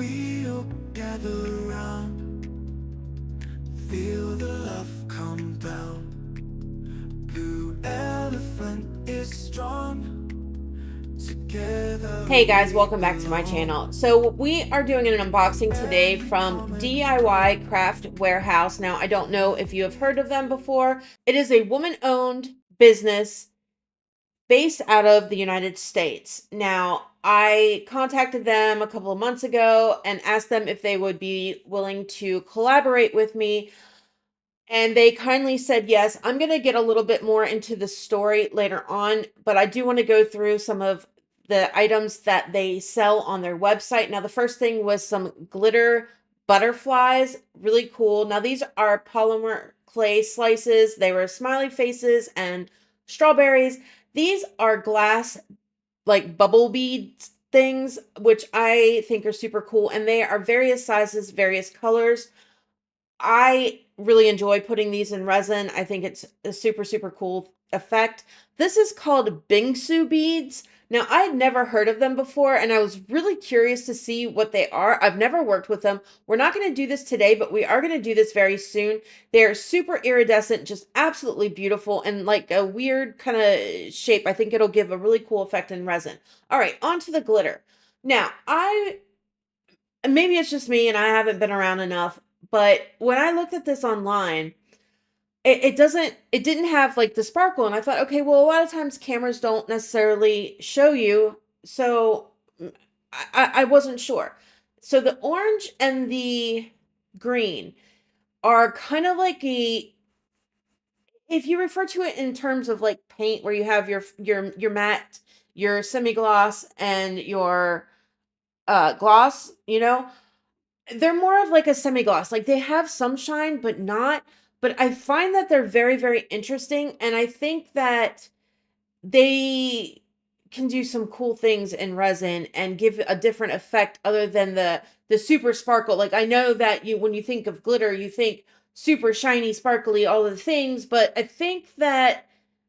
we'll gather round, feel the love come down. Blue elephant is strong. Together. Hey guys, welcome back to my channel. So we are doing an unboxing today from DIY Craft Warehouse. Now, I don't know if you have heard of them before. It is a woman-owned business based out of the United States. Now, I contacted them a couple of months ago and asked them if they would be willing to collaborate with me. And they kindly said yes. I'm going to get a little bit more into the story later on, but I do want to go through some of the items that they sell on their website. Now, the first thing was some glitter butterflies. Really cool. Now, these are polymer clay slices. They were smiley faces and strawberries. These are glass, like bubble bead things, which I think are super cool. And they are various sizes, various colors. I really enjoy putting these in resin. I think it's a super, super cool effect. This is called Bingsu beads. Now, I had never heard of them before, and I was really curious to see what they are. I've never worked with them. We're not going to do this today, but we are going to do this very soon. They're super iridescent, just absolutely beautiful, and like a weird kind of shape. I think it'll give a really cool effect in resin. All right, on to the glitter. Now, maybe it's just me and I haven't been around enough, but when I looked at this online, it didn't have like the sparkle. And I thought, okay, well, a lot of times cameras don't necessarily show you. So I wasn't sure. So the orange and the green are kind of like if you refer to it in terms of like paint, where you have your matte, your semi-gloss, and your gloss, they're more of like a semi-gloss. Like they have some shine, but not. But I find that they're very, very interesting. And I think that they can do some cool things in resin and give a different effect other than the super sparkle. Like I know that when you think of glitter, you think super shiny, sparkly, all of the things, but I think that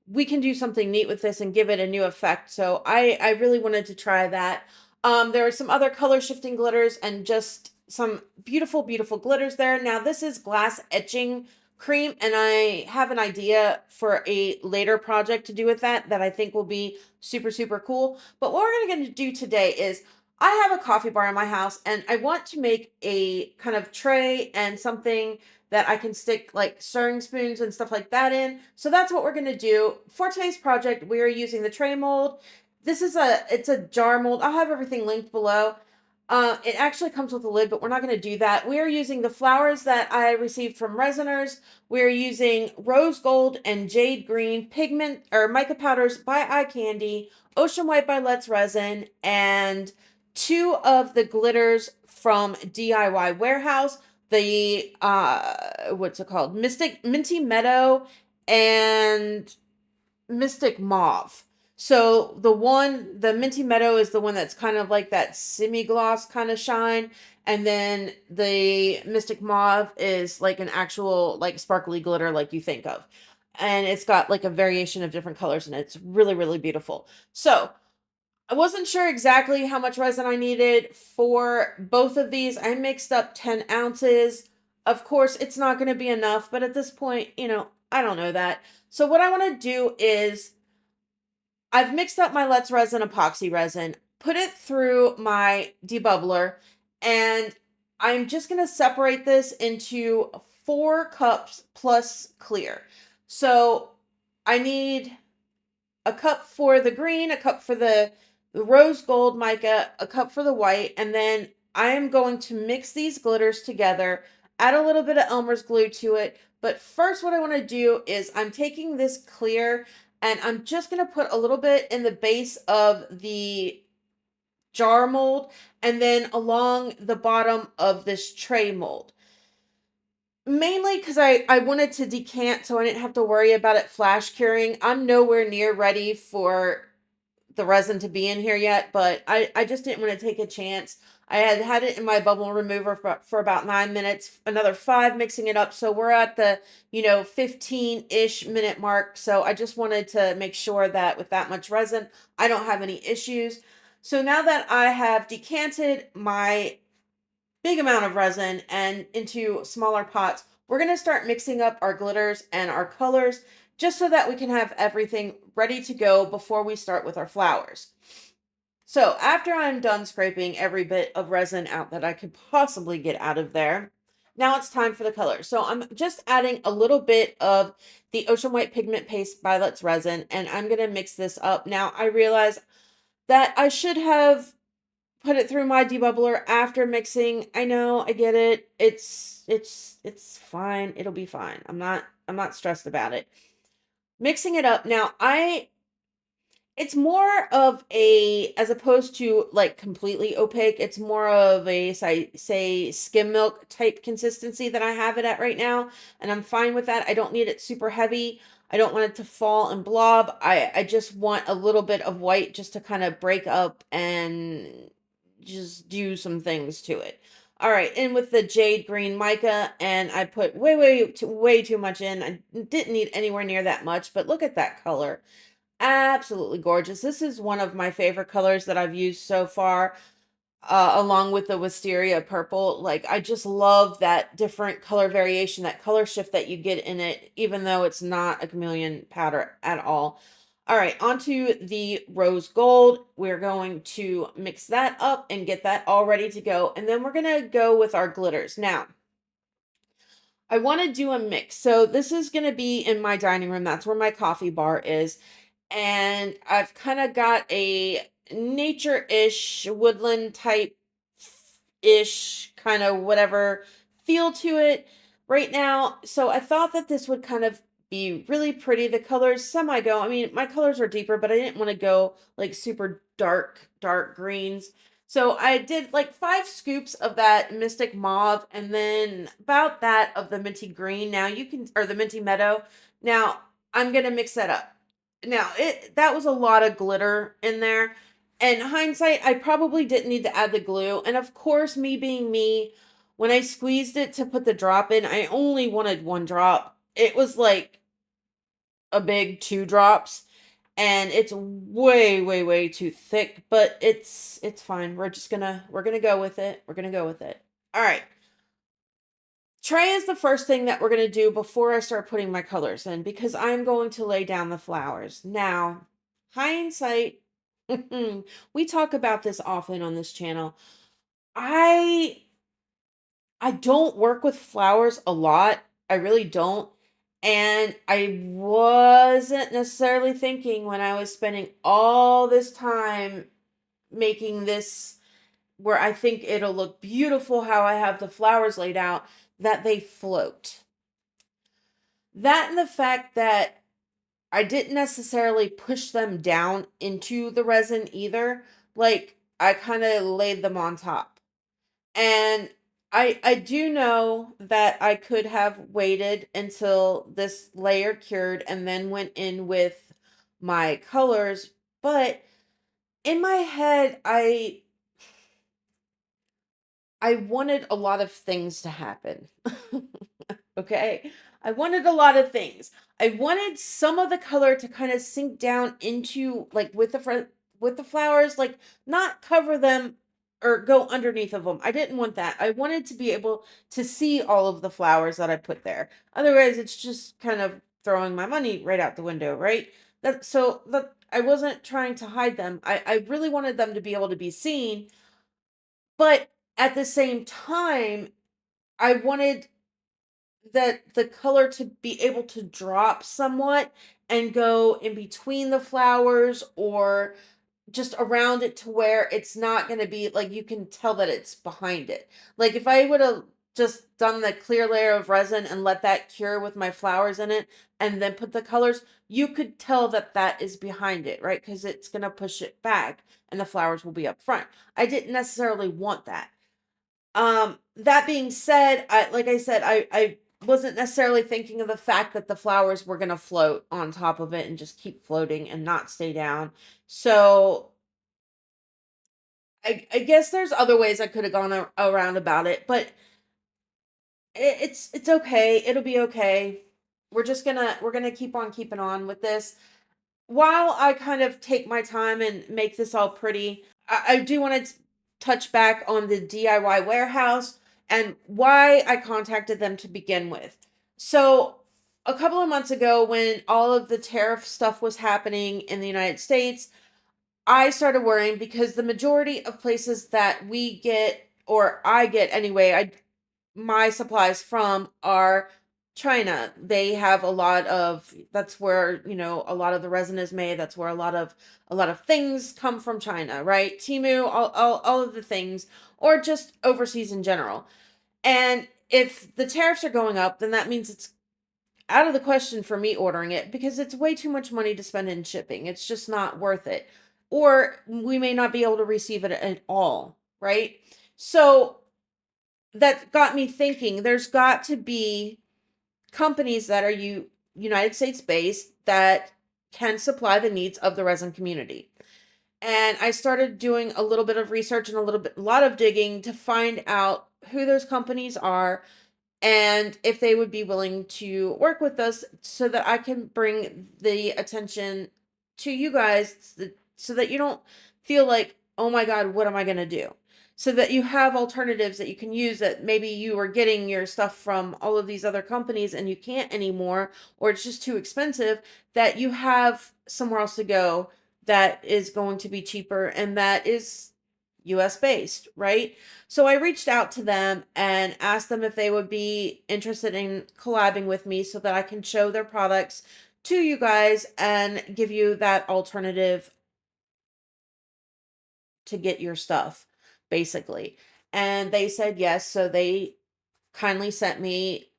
we can do something neat with this and give it a new effect. So I really wanted to try that. There are some other color shifting glitters and just some beautiful, beautiful glitters there. Now this is glass etching cream, and I have an idea for a later project to do with that I think will be super, super cool. But what we're going to do today is I have a coffee bar in my house, and I want to make a kind of tray and something that I can stick like stirring spoons and stuff like that in. So that's what we're going to do. For today's project, we are using the tray mold. It's a jar mold. I'll have everything linked below. It actually comes with a lid, but we're not going to do that. We are using the flowers that I received from Resiners. We're using rose gold and jade green pigment or mica powders by Eye Candy, ocean white by Let's Resin, and two of the glitters from DIY Warehouse. The what's it called? Minty Meadow and Mystic Mauve. So the Minty Meadow is the one that's kind of like that semi-gloss kind of shine. And then the Mystic Mauve is like an actual like sparkly glitter like you think of. And it's got like a variation of different colors, and it's really, really beautiful. So I wasn't sure exactly how much resin I needed for both of these. I mixed up 10 ounces. Of course, it's not going to be enough, but at this point, I don't know that. So what I want to do is I've mixed up my Let's Resin epoxy resin, put it through my debubbler, and I'm just going to separate this into 4 cups plus clear. So I need a cup for the green, a cup for the rose gold mica, a cup for the white, and then I am going to mix these glitters together, add a little bit of Elmer's glue to it. But first, what I want to do is I'm taking this clear and I'm just going to put a little bit in the base of the jar mold and then along the bottom of this tray mold. Mainly because I wanted to decant so I didn't have to worry about it flash curing. I'm nowhere near ready for the resin to be in here yet, but I just didn't want to take a chance. I had it in my bubble remover for about 9 minutes, another 5 mixing it up. So we're at the, 15-ish minute mark. So I just wanted to make sure that with that much resin, I don't have any issues. So now that I have decanted my big amount of resin and into smaller pots. We're going to start mixing up our glitters and our colors just so that we can have everything ready to go before we start with our flowers. So after I'm done scraping every bit of resin out that I could possibly get out of there, now it's time for the color. So I'm just adding a little bit of the Ocean White Pigment Paste by Let's Resin, and I'm going to mix this up. Now I realize that I should have put it through my debubbler after mixing. I know, I get it. It's fine. It'll be fine. I'm not stressed about it. Mixing it up. Now, it's more of a, as opposed to like completely opaque, it's more of a, say skim milk type consistency that I have it at right now. And I'm fine with that. I don't need it super heavy. I don't want it to fall and blob. I just want a little bit of white just to kind of break up and just do some things to it. All right, in with the jade green mica, and I put way too much in. I didn't need anywhere near that much, but look at that color. Absolutely gorgeous. This is one of my favorite colors that I've used so far, along with the wisteria purple. Like, I just love that different color variation, that color shift that you get in it, even though it's not a chameleon powder at all. All right, onto the rose gold. We're going to mix that up and get that all ready to go. And then we're going to go with our glitters. Now, I want to do a mix. So this is going to be in my dining room. That's where my coffee bar is. And I've kind of got a nature-ish, woodland type ish kind of whatever feel to it right now. So I thought that this would kind of be really pretty. The colors semi go. I mean, my colors are deeper, but I didn't want to go like super dark greens. So I did like 5 scoops of that Mystic Mauve and then about that of the Minty Green. Now you can, or the Minty Meadow. Now I'm going to mix that up. Now that was a lot of glitter in there. In hindsight, I probably didn't need to add the glue. And of course, me being me, when I squeezed it to put the drop in, I only wanted 1 drop. It was like a big 2 drops. And it's way too thick, but it's fine. We're gonna go with it. We're gonna go with it. All right. Tray is the first thing that we're gonna do before I start putting my colors in because I'm going to lay down the flowers. Now, hindsight, we talk about this often on this channel. I I don't work with flowers a lot. I really don't. And I wasn't necessarily thinking when I was spending all this time making this where I think it'll look beautiful how I have the flowers laid out that they float. That and the fact that I didn't necessarily push them down into the resin either. Like I kind of laid them on top. And I do know that I could have waited until this layer cured and then went in with my colors, but in my head I wanted a lot of things to happen. Okay? I wanted a lot of things. I wanted some of the color to kind of sink down into like with the flowers, like not cover them or go underneath of them. I didn't want that. I wanted to be able to see all of the flowers that I put there. Otherwise, it's just kind of throwing my money right out the window, right? That I wasn't trying to hide them. I really wanted them to be able to be seen, but at the same time, I wanted that the color to be able to drop somewhat and go in between the flowers or just around it to where it's not going to be like you can tell that it's behind it. Like if I would have just done the clear layer of resin and let that cure with my flowers in it and then put the colors, you could tell that that is behind it, right? Because it's going to push it back and the flowers will be up front. I didn't necessarily want that. That being said, like I said, I wasn't necessarily thinking of the fact that the flowers were going to float on top of it and just keep floating and not stay down. So I guess there's other ways I could have gone around about it, but it's okay. It'll be okay. We're gonna keep on keeping on with this. While I kind of take my time and make this all pretty, I do want to touch back on the DIY warehouse. and why I contacted them to begin with. So, a couple of months ago, when all of the tariff stuff was happening in the United States, I started worrying because the majority of places that we get, or I get anyway, my supplies from are China. They have a lot of, that's where, a lot of the resin is made. That's where a lot of things come from China, right? Timu, all of the things, or just overseas in general. And if the tariffs are going up, then that means it's out of the question for me ordering it because it's way too much money to spend in shipping. It's just not worth it. Or we may not be able to receive it at all, right? So that got me thinking there's got to be companies that are United States based that can supply the needs of the resin community. And I started doing a little bit of research and a lot of digging to find out who those companies are and if they would be willing to work with us so that I can bring the attention to you guys so that you don't feel like, oh my God, what am I going to do? So that you have alternatives that you can use, that maybe you were getting your stuff from all of these other companies and you can't anymore, or it's just too expensive, that you have somewhere else to go that is going to be cheaper and that is US based, right? So I reached out to them and asked them if they would be interested in collabing with me so that I can show their products to you guys and give you that alternative to get your stuff, basically. And they said yes. So they kindly sent me,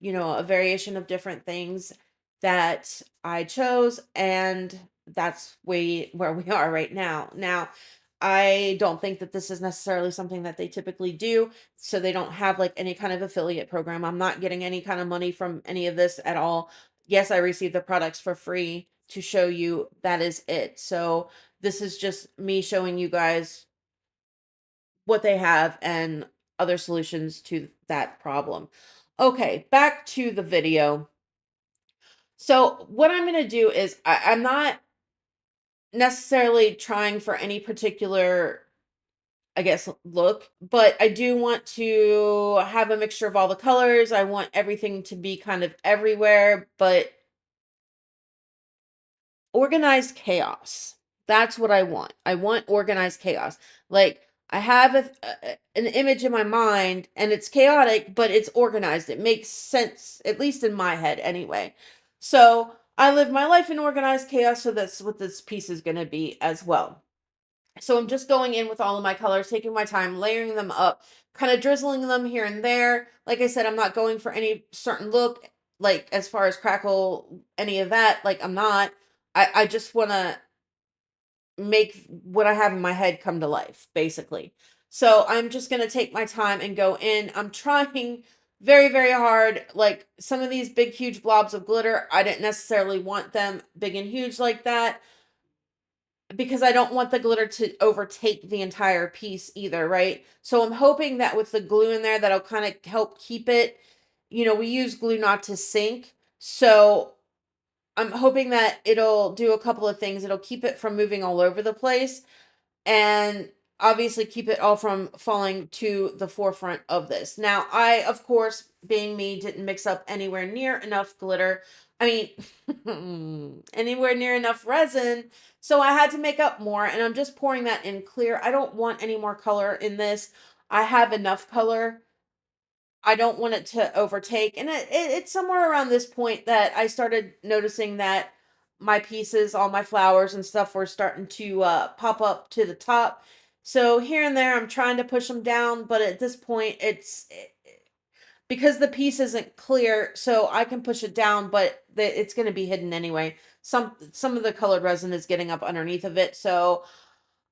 a variation of different things that I chose, and that's where we are right now. Now, I don't think that this is necessarily something that they typically do, so they don't have like any kind of affiliate program. I'm not getting any kind of money from any of this at all. Yes, I received the products for free to show you. That is it. So this is just me showing you guys what they have and other solutions to that problem. Okay, back to the video. So what I'm going to do is I'm not necessarily trying for any particular, I guess, look, but I do want to have a mixture of all the colors. I want everything to be kind of everywhere, but organized chaos. That's what I want. I want organized chaos. Like, I have an image in my mind and it's chaotic, but it's organized. It makes sense, at least in my head anyway. So I live my life in organized chaos. So that's what this piece is going to be as well. So I'm just going in with all of my colors, taking my time, layering them up, kind of drizzling them here and there. Like I said, I'm not going for any certain look, like as far as crackle, any of that. Like, I'm not. I just want to make what I have in my head come to life, basically. So I'm just going to take my time and go in. I'm trying very, very hard. Like, some of these big, huge blobs of glitter, I didn't necessarily want them big and huge like that because I don't want the glitter to overtake the entire piece either, right? So I'm hoping that with the glue in there, that'll kind of help keep it. We use glue not to sink. So I'm hoping that it'll do a couple of things. It'll keep it from moving all over the place and obviously keep it all from falling to the forefront of this. Now, I, of course, being me, didn't mix up anywhere near enough glitter. I mean, anywhere near enough resin. So I had to make up more, and I'm just pouring that in clear. I don't want any more color in this. I have enough color. I don't want it to overtake. And it's somewhere around this point that I started noticing that my pieces, all my flowers and stuff were starting to pop up to the top. So here and there, I'm trying to push them down. But at this point, because the piece isn't clear, so I can push it down, but it's going to be hidden anyway. Some of the colored resin is getting up underneath of it. So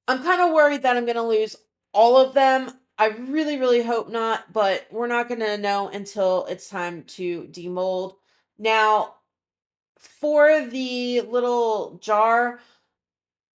I'm kind of worried that I'm going to lose all of them. I really, really hope not, but we're not going to know until it's time to demold. Now, for the little jar,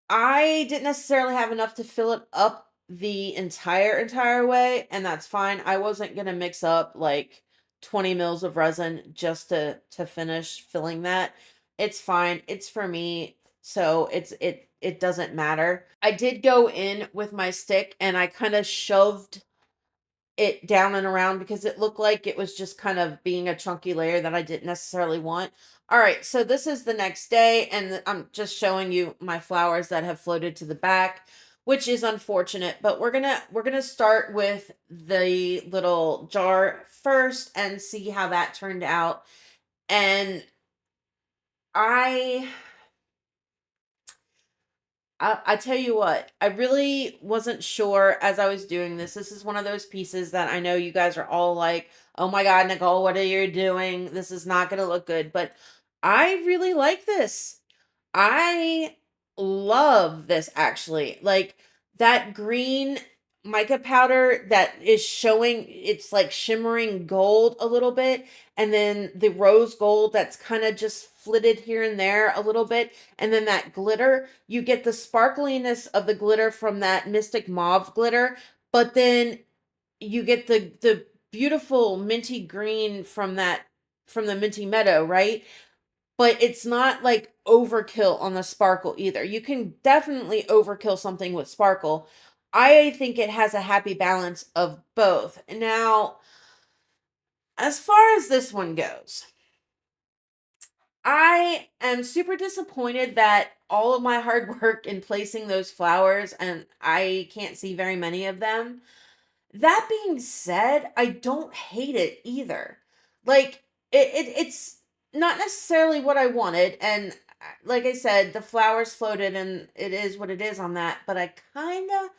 I didn't necessarily have enough to fill it up the entire way, and that's fine. I wasn't going to mix up like 20 mils of resin just to finish filling that. It's fine. It's for me. So it doesn't matter. I did go in with my stick and I kind of shoved it down and around because it looked like it was just kind of being a chunky layer that I didn't necessarily want. All right, so this is the next day, and I'm just showing you my flowers that have floated to the back, which is unfortunate, but we're gonna start with the little jar first and see how that turned out. And I I tell you what, I really wasn't sure as I was doing this. This is one of those pieces that I know you guys are all like, "Oh my God, Nicole, what are you doing? This is not going to look good." But I really like this. I love this actually. Like that green mica powder that is showing, it's like shimmering gold a little bit, and then the rose gold that's kind of just flitted here and there a little bit, and then that glitter, you get the sparkliness of the glitter from that Mystic Mauve glitter, but then you get the beautiful minty green from the Minty Meadow, right? But it's not like overkill on the sparkle either. You can definitely overkill something with sparkle. I think it has a happy balance of both. Now, as far as this one goes, I am super disappointed that all of my hard work in placing those flowers, and I can't see very many of them. That being said, I don't hate it either. Like it's not necessarily what I wanted, and like I said, the flowers floated and it is what it is on that, but I kind of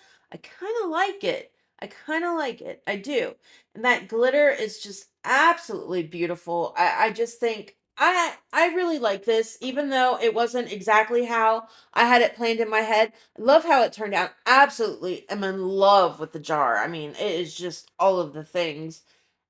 like it. I kind of like it. I do. And that glitter is just absolutely beautiful. I just think I really like this, even though it wasn't exactly how I had it planned in my head. I love how it turned out. Absolutely am in love with the jar. I mean, it is just all of the things.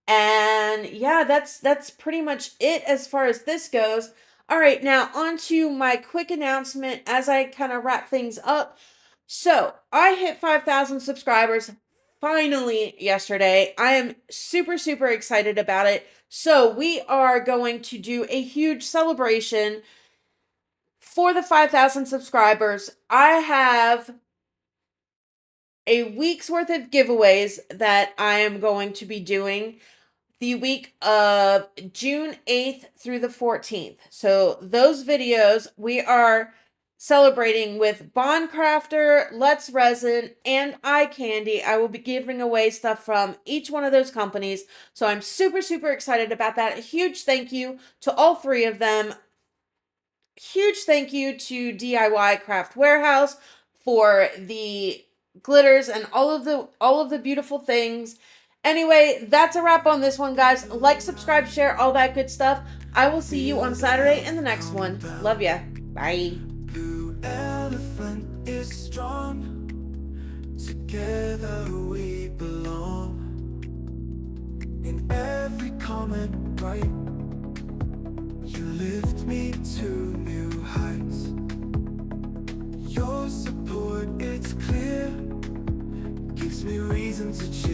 And yeah, that's pretty much it as far as this goes. All right, now on to my quick announcement as I kind of wrap things up. So, I hit 5,000 subscribers finally yesterday. I am super, super excited about it. So, we are going to do a huge celebration for the 5,000 subscribers. I have a week's worth of giveaways that I am going to be doing the week of June 8th through the 14th. So those videos we are celebrating with Bond Craftor, Let's Resin, and Eye Candy. I will be giving away stuff from each one of those companies. So I'm super, super excited about that. A huge thank you to all three of them. Huge thank you to DIY Craft Warehouse for the glitters and all of the beautiful things. Anyway, that's a wrap on this one, guys. Like, subscribe, share, all that good stuff. I will see you on Saturday in the next one. Love ya. Bye. Blue elephant is strong. Together we belong. In every comment, right? You lift me to new heights. Your support, it's clear, gives me reason to cheer.